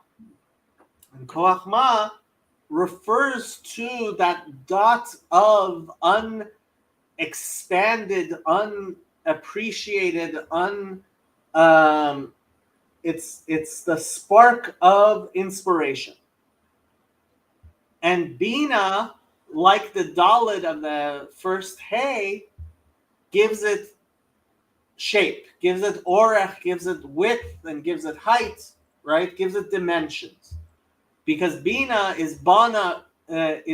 And Koach Ma refers to that dot of unexpanded, unappreciated, it's the spark of inspiration. And Bina, like the Dalit of the first Hay, gives it shape, gives it orech, gives it width, and gives it height, right? Gives it dimensions. Because Bina is bone, it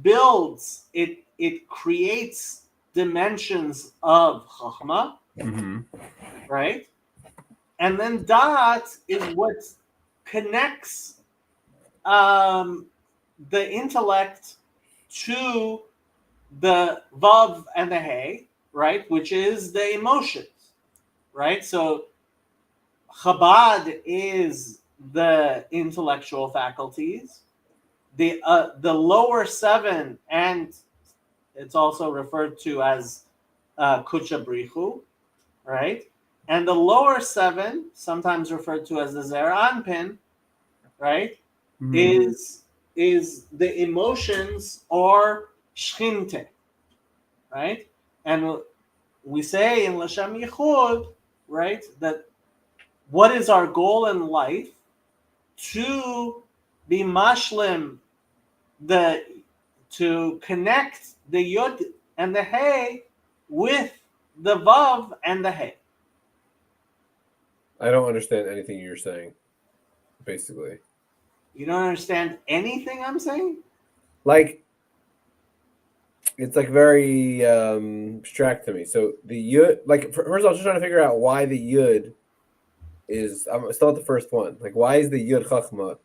builds, it creates dimensions of Chachma, right? And then Dat is what connects the intellect to the Vav and the Hey, right? Which is the emotions, right? So Chabad is the intellectual faculties. The lower seven, and it's also referred to as Kucha Brichu, right? And the lower seven, sometimes referred to as the Zer Anpin, right? Is the emotions or Shchinte, right? And we say in Lashem Yichud, right, that what is our goal in life? To be mashlim, to connect the Yud and the Hey with the Vav and the Hey. I don't understand anything you're saying, basically. You don't understand anything I'm saying? Like, it's like very abstract to me. So the Yud, like, first of all, I was just trying to figure out why the Yud is. I'm still at the first one. Like, why is the Yud Chachma?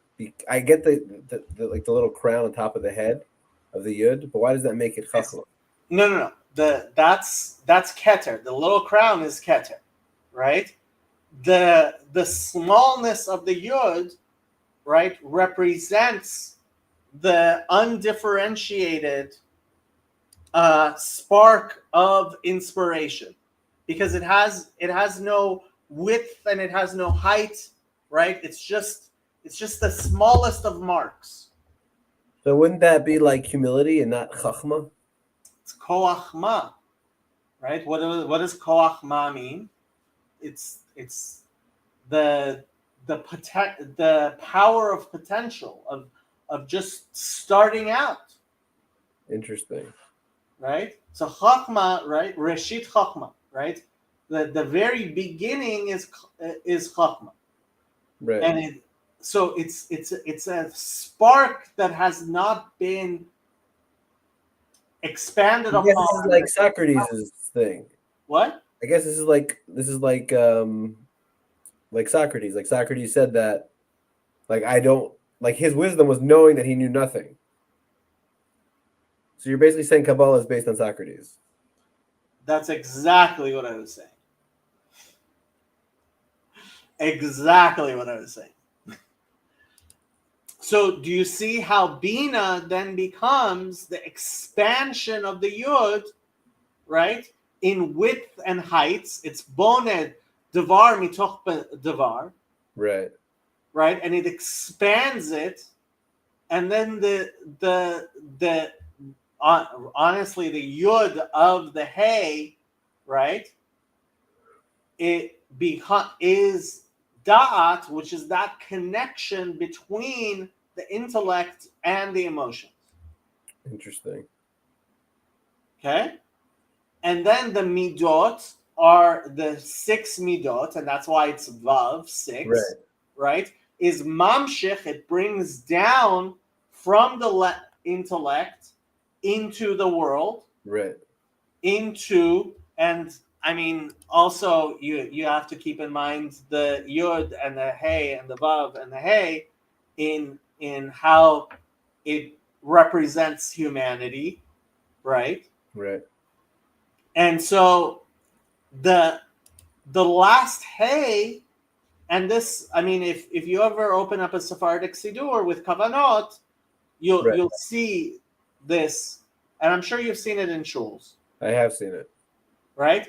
I get the like the little crown on top of the head of the Yud, but why does that make it Chachma? No. That's Keter. The little crown is Keter, right? The smallness of the Yud, right, represents the undifferentiated spark of inspiration, because it has no width and it has no height, right? It's just the smallest of marks. So wouldn't that be like humility and not Chachma? It's koach ma, right? What does koach ma mean? It's the power of potential of just starting out. Interesting. Right? So Chachma, right? Reshit Chachma, right? The very beginning is Chachma, Right. and it's a spark that has not been expanded I guess upon. this is like Socrates' thing. What? I guess this is like Socrates. Like Socrates said that, like, I don't like his wisdom was knowing that he knew nothing. So you're basically saying Kabbalah is based on Socrates. That's exactly what I was saying. Exactly what I was saying. So do you see how Bina then becomes the expansion of the Yud, right? In width and heights. It's boned devar mitoch devar. Right. Right? And it expands it. And then the honestly, the Yud of the Hey, right? It is da'at, which is that connection between the intellect and the emotions. Interesting. Okay? And then the midot are the 6 midot, and that's why it's vav, 6, right? Is mamshich, it brings down from the intellect into the world, Right. into, and I mean, also you have to keep in mind the yud and the hey and the vav and the hey in how it represents humanity, right? Right. And so the last hey, and this, I mean, if you ever open up a Sephardic Siddur with Kavanot, you'll see this, and I'm sure you've seen it in shuls. I have seen it. Right?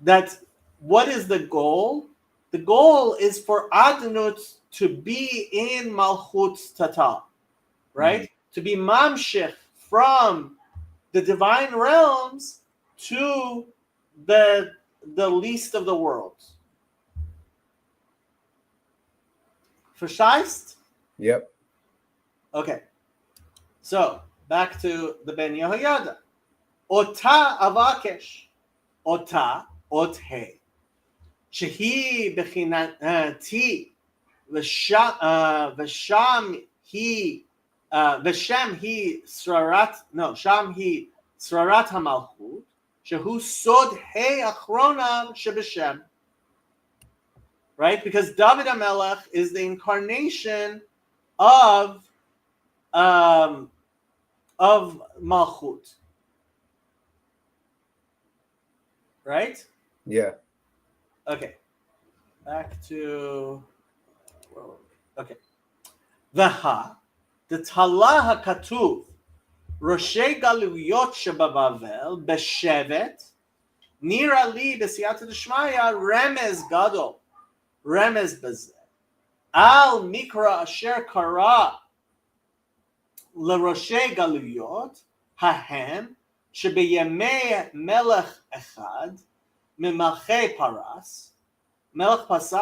That what is the goal? The goal is for Adnut to be in Malchut Tata, right? Mm-hmm. To be mamshich from the divine realms to the least of the worlds. Verstehst? Yep. Okay. So back to the Ben Yehoyada. Ota avakesh. Ota, ot he. שהיא בחינתי ושם היא שררת המלכות, שהוא סוד האחרונה שבשם. Right? Because David HaMelech is the incarnation of Malchut. Right? Yeah. Okay. Back to... Okay. Vaha, the Talah HaKatuv, Roshei Galuyot Shebabavel, Beshevet, Nira Li B'siyata D'Shmaya, Remez Gadol, Remez Bezeh, Al Mikra Asher Kara, LaRoshei Galuyot, Hahem, Shebeyemei Melech Echad, Mimalchei Paras, Melech Paras,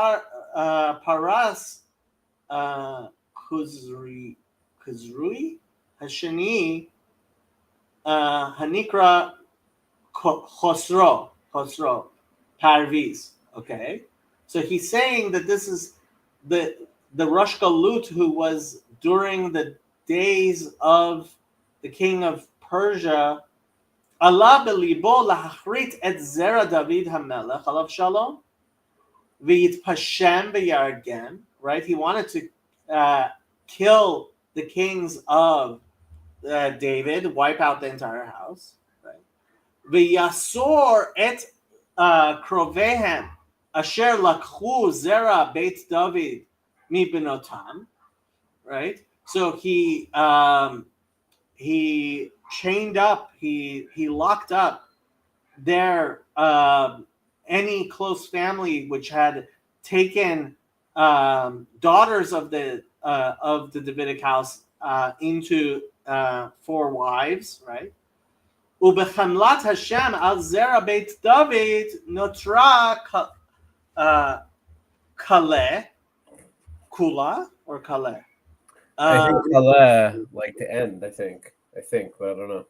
Kuzrui, Hashani, Hanikra Khosro, Parviz. Okay, so he's saying that this is the Rosh Galut who was during the days of the king of Persia. Allah belibo lahachrit et zera David hamelech alav shalom v'yitpashem v'yargem. Right, he wanted to kill the kings of David, wipe out the entire house. Right, v'yasor et krovehem asher lakhu zera beit David mibenotam. Right, so he chained up, he locked up their any close family which had taken daughters of the Davidic house into 4 wives, right? Ubechamlat Hashem al zera beit David notra kale kula or kale. I think kale, like the end. I think, but I don't know.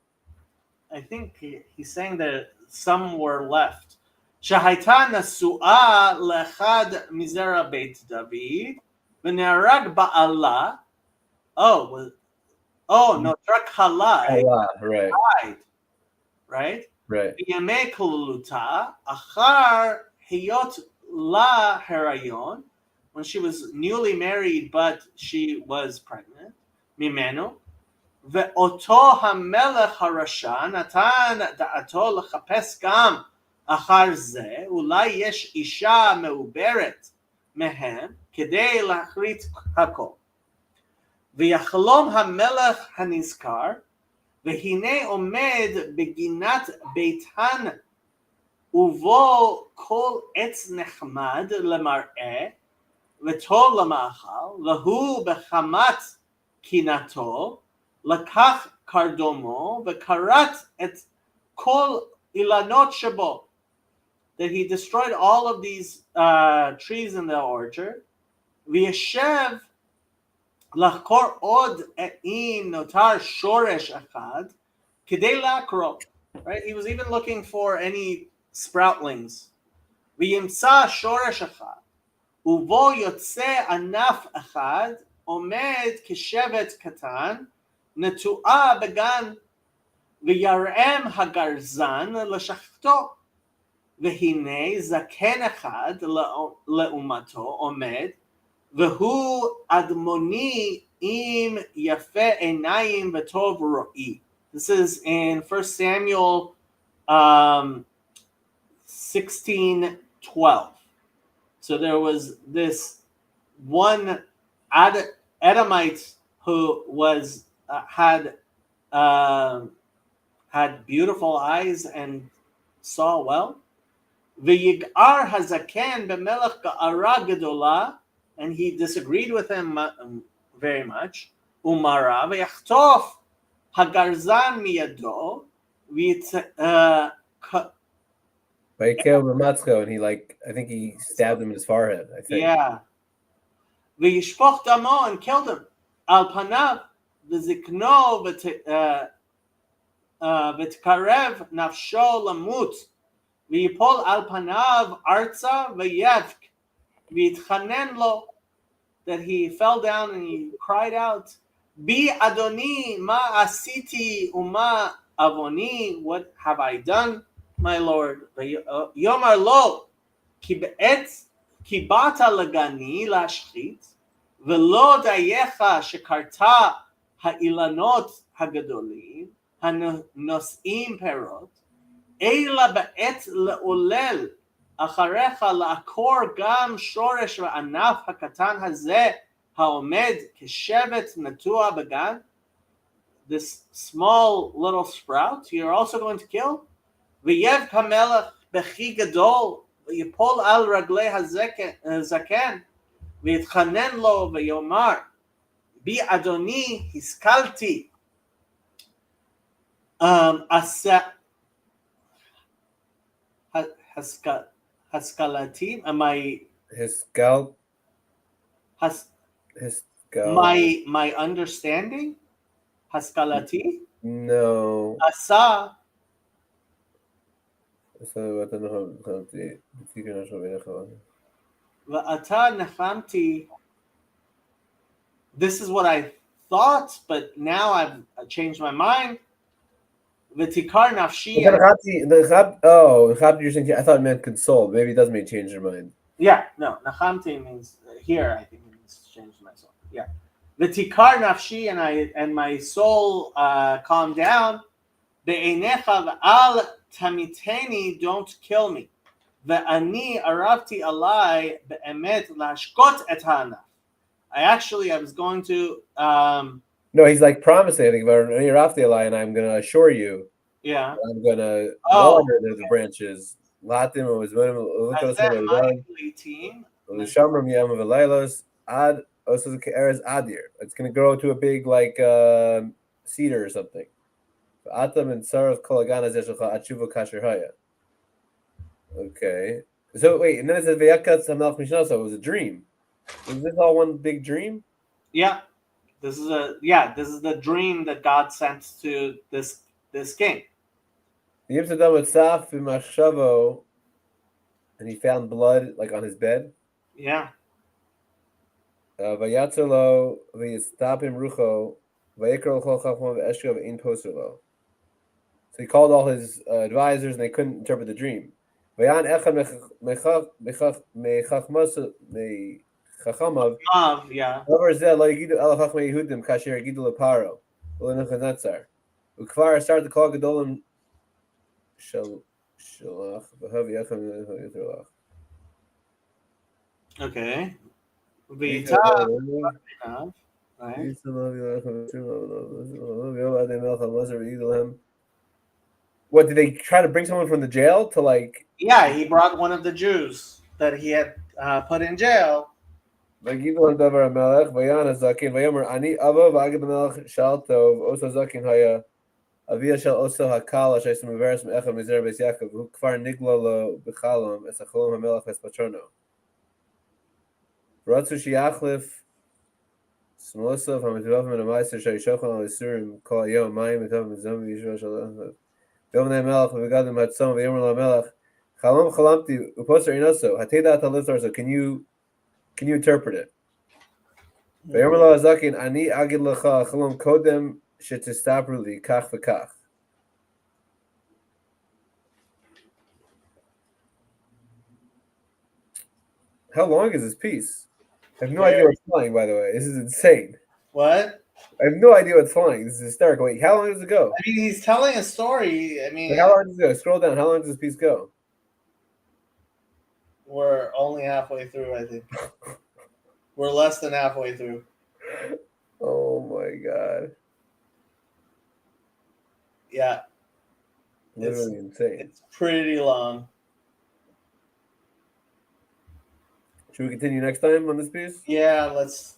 I think he's saying that some were left. Shahayta nasu'a lechad mizera beit David v'ne'arag ba'ala. No, Kala died, right? B'yamei koluluta achar hiyot la herayon, when she was newly married but she was pregnant. Mimenu. ואותו המלך הרשע נתן דעתו לחפש גם אחר זה, אולי יש אישה מעוברת מהם כדי להחריט הכל. ויחלום המלך הנזכר, והנה עומד בגינת ביתן, ובו כל עץ נחמד למראה, וטוב למאכל, והוא בחמת קינתו, לקח קרדומו וכרת את כל אילנות שבו, that he destroyed all of these trees in the orchard. V'yeshev לחקור עוד אם נותר שורש אחד כדי לעקרו. Right? He was even looking for any sproutlings. וימצא שורש אחד, ובו יוצא ענף אחד, עומד כשבט קטן, נטועה בגן, וירם הגרזן לשחטו. והנה זקן אחד לעומתו עומד, והוא אדמוני עם יפה עיניים וטוב רואי. This is in 1 Samuel 16:12. So there was this one Edomite who was had beautiful eyes and saw well. V'yig'ar hazaken b'melech ga'ara gedola, and he disagreed with him very much. Umara v'yachtof hagarzan miyado and he I think he stabbed him in his forehead. I think. Yeah. V'yishpoch damo, and killed him. Al panav v'zikno v'tkarev nafsho lamut v'yipol al panav arza v'yevk v'yitchanen lo, that he fell down and he cried out, Bi Adoni ma asiti uma avoni, what have I done, my Lord? Yomar lo ki bata lagani lashchit v'lo dayecha shekarta ha'ilanot hagadolim hanos'im perot eila ba'et le'olel אחריך לעקור גם שורש וענף הקטן הזה העומד כשבט נטוע בגן. This small little sprout you're also going to kill. ויבך המלך בכי גדול ויפול על רגלי הזקן ויתחנן לו ויאמר בי אדוני השכלתי Haskalati, his scalp, my understanding, Haskalati. No. Asa. Va'ata nechamti. This is what I thought, but now I've changed my mind. V'tikar nafshi. You're saying, I thought it meant console. Maybe it does mean change your mind. Yeah, no. Nachamti means here. I think it means change my soul. Yeah. V'tikar nafshi, and my soul calmed down. Be'einecha v'al tamiteni, don't kill me. Ve'ani aravti alai be'emet lashkot et ha'anaf. I was going to. No, he's promising. I think about and I'm going to assure you. Yeah. I'm going to water the branches. Latim was it's going to grow to a big cedar or something. Okay. So wait, and then it says so it was a dream. Was this all one big dream? Yeah. This is the dream that God sent to this king. And he found blood on his bed. Yeah. So he called all his advisors and they couldn't interpret the dream. Yeah. Start to call Gedolim. Okay. What, did they try to bring someone from the jail to Yeah, he brought one of the Jews that he had put in jail. Avia shel oso hakal asher smuveres me'echad mizer beis Yaakov hu kfar nigla lo b'chalom es hacholom hamelach es patrono. Ratzu shiachlif smolosov hamitvav min amaiser shayishochon al isurim kol hayom mayim etav mizom yishua shalom yom ne'melach v'gadim hatzom v'yom l'melach chalom chalamti uposer inoso hateda ataliftar. So can you interpret it? V'yom lo azakin ani agid lecha chalom kodem shetistabru li kach v'kach. How long is this piece? I have no idea what's flying, by the way. This is insane. What? I have no idea what's flying. This is hysterical. Wait, how long does it go? I mean, he's telling a story. I mean, How long does it go? Scroll down. How long does this piece go? we're only halfway through, I think. We're less than halfway through. Oh my god. Yeah. Literally insane. It's pretty long. Should we continue next time on this piece? Yeah, let's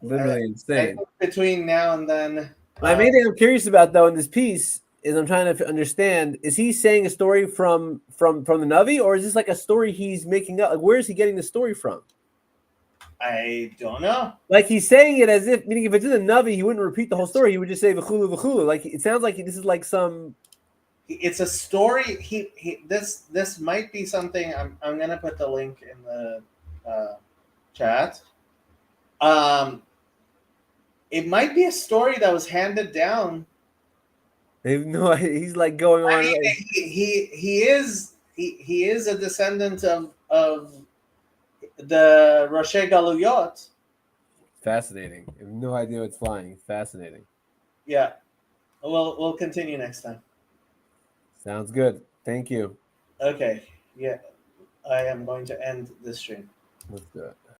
Literally insane. between now and then. My main thing I'm curious about though in this piece is I'm trying to understand, is he saying a story from the Navi, or is this like a story he's making up? Like, where is he getting the story from? I don't know. Like, he's saying it as if, meaning if it's in the Navi, he wouldn't repeat the whole story. He would just say v'chulu v'chulu. Like, it sounds like this is like some. It's a story. This might be something. I'm gonna put the link in the chat. It might be a story that was handed down. They have no idea. He's like going on. I mean, he is a descendant of the Roshei Galuyot. Fascinating. I have no idea what's flying. Fascinating. Yeah, we'll continue next time. Sounds good. Thank you. Okay. Yeah, I am going to end this stream. Let's do it.